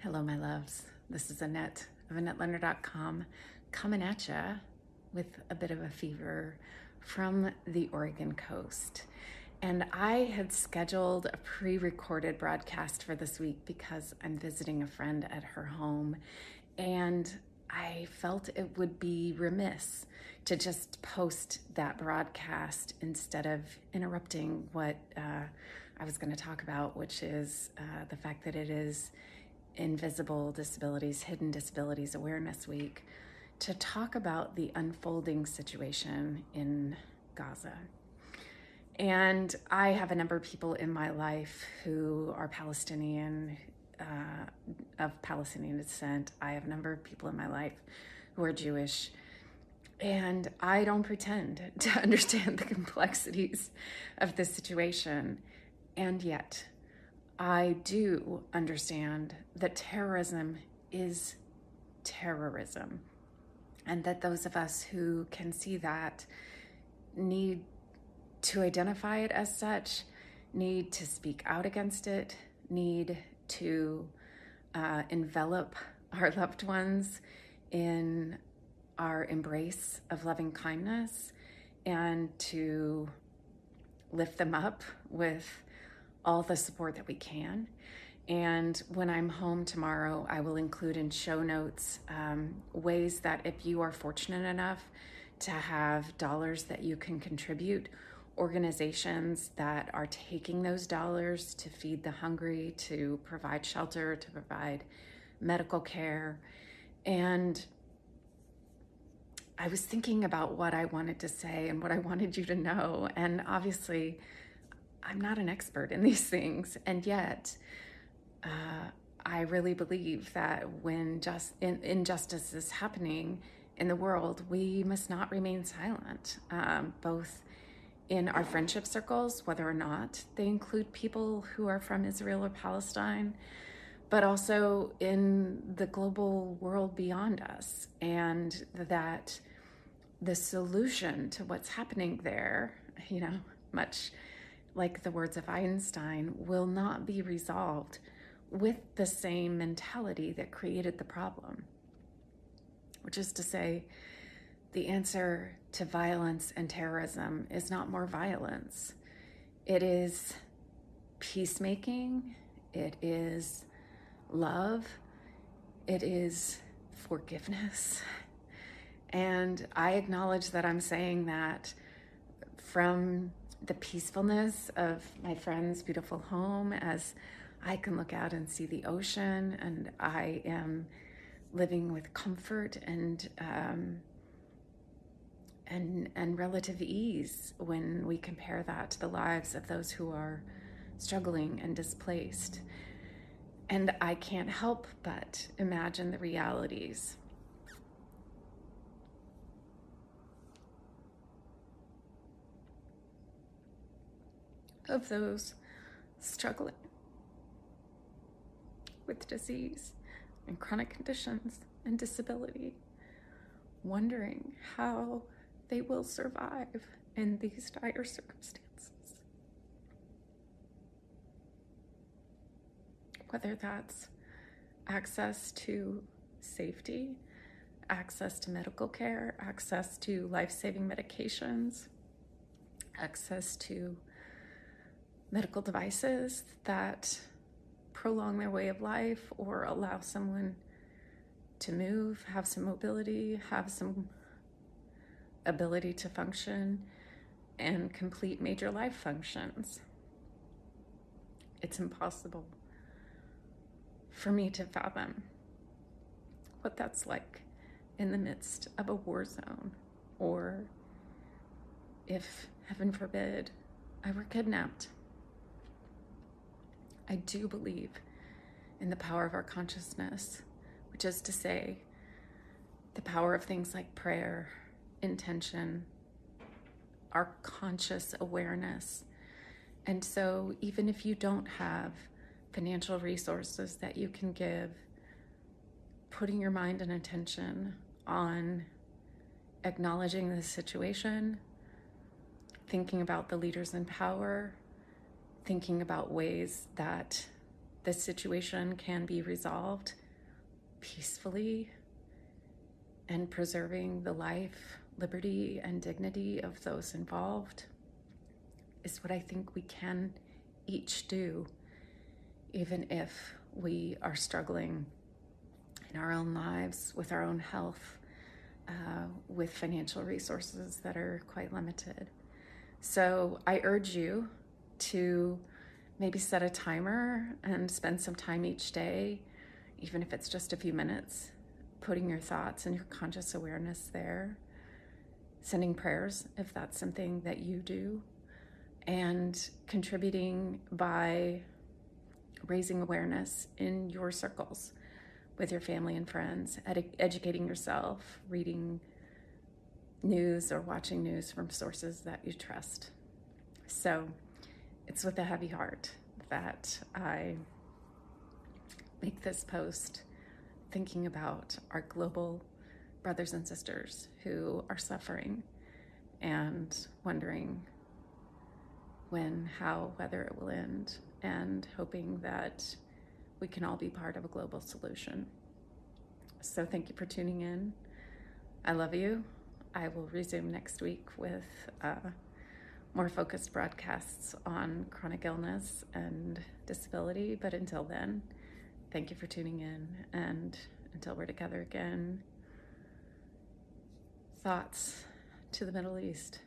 Hello, my loves. This is Annette of AnnetteLerner.com coming at ya with a bit of a fever from the Oregon coast. And I had scheduled a pre-recorded broadcast for this week because I'm visiting a friend at her home, and I felt it would be remiss to just post that broadcast instead of interrupting what I was going to talk about, which is the fact that it is Invisible Disabilities, Hidden Disabilities Awareness Week, to talk about the unfolding situation in Gaza. And I have a number of people in my life who are Palestinian, of Palestinian descent. I have a number of people in my life who are Jewish. And I don't pretend to understand the complexities of this situation. And yet, I do understand that terrorism is terrorism, and that those of us who can see that need to identify it as such, need to speak out against it, need to envelop our loved ones in our embrace of loving kindness, and to lift them up with all the support that we can. And when I'm home tomorrow, I will include in show notes ways that if you are fortunate enough to have dollars that you can contribute, organizations that are taking those dollars to feed the hungry, to provide shelter, to provide medical care. And I was thinking about what I wanted to say and what I wanted you to know. And obviously, I'm not an expert in these things, and yet I really believe that when injustice is happening in the world, we must not remain silent, both in our friendship circles, whether or not they include people who are from Israel or Palestine, but also in the global world beyond us, and that the solution to what's happening there, much like the words of Einstein, will not be resolved with the same mentality that created the problem. Which is to say, the answer to violence and terrorism is not more violence. It is peacemaking, it is love, it is forgiveness. And I acknowledge that I'm saying that from the peacefulness of my friend's beautiful home, as I can look out and see the ocean, and I am living with comfort and relative ease when we compare that to the lives of those who are struggling and displaced. And I can't help but imagine the realities of those struggling with disease and chronic conditions and disability, wondering how they will survive in these dire circumstances. Whether that's access to safety, access to medical care, access to life-saving medications, access to medical devices that prolong their way of life or allow someone to move, have some mobility, have some ability to function and complete major life functions. It's impossible for me to fathom what that's like in the midst of a war zone, or if, heaven forbid, I were kidnapped. I do believe in the power of our consciousness, which is to say, the power of things like prayer, intention, our conscious awareness. And so even if you don't have financial resources that you can give, putting your mind and attention on acknowledging the situation, thinking about the leaders in power, thinking about ways that this situation can be resolved peacefully and preserving the life, liberty, and dignity of those involved is what I think we can each do, even if we are struggling in our own lives, with our own health, with financial resources that are quite limited. So I urge you to maybe set a timer and spend some time each day, even if it's just a few minutes, putting your thoughts and your conscious awareness there, sending prayers if that's something that you do, and contributing by raising awareness in your circles with your family and friends, educating yourself, reading news or watching news from sources that you trust. So it's with a heavy heart that I make this post, thinking about our global brothers and sisters who are suffering and wondering when, how, whether it will end, and hoping that we can all be part of a global solution. So thank you for tuning in. I love you. I will resume next week with more focused broadcasts on chronic illness and disability. But until then, thank you for tuning in. And until we're together again, thoughts to the Middle East.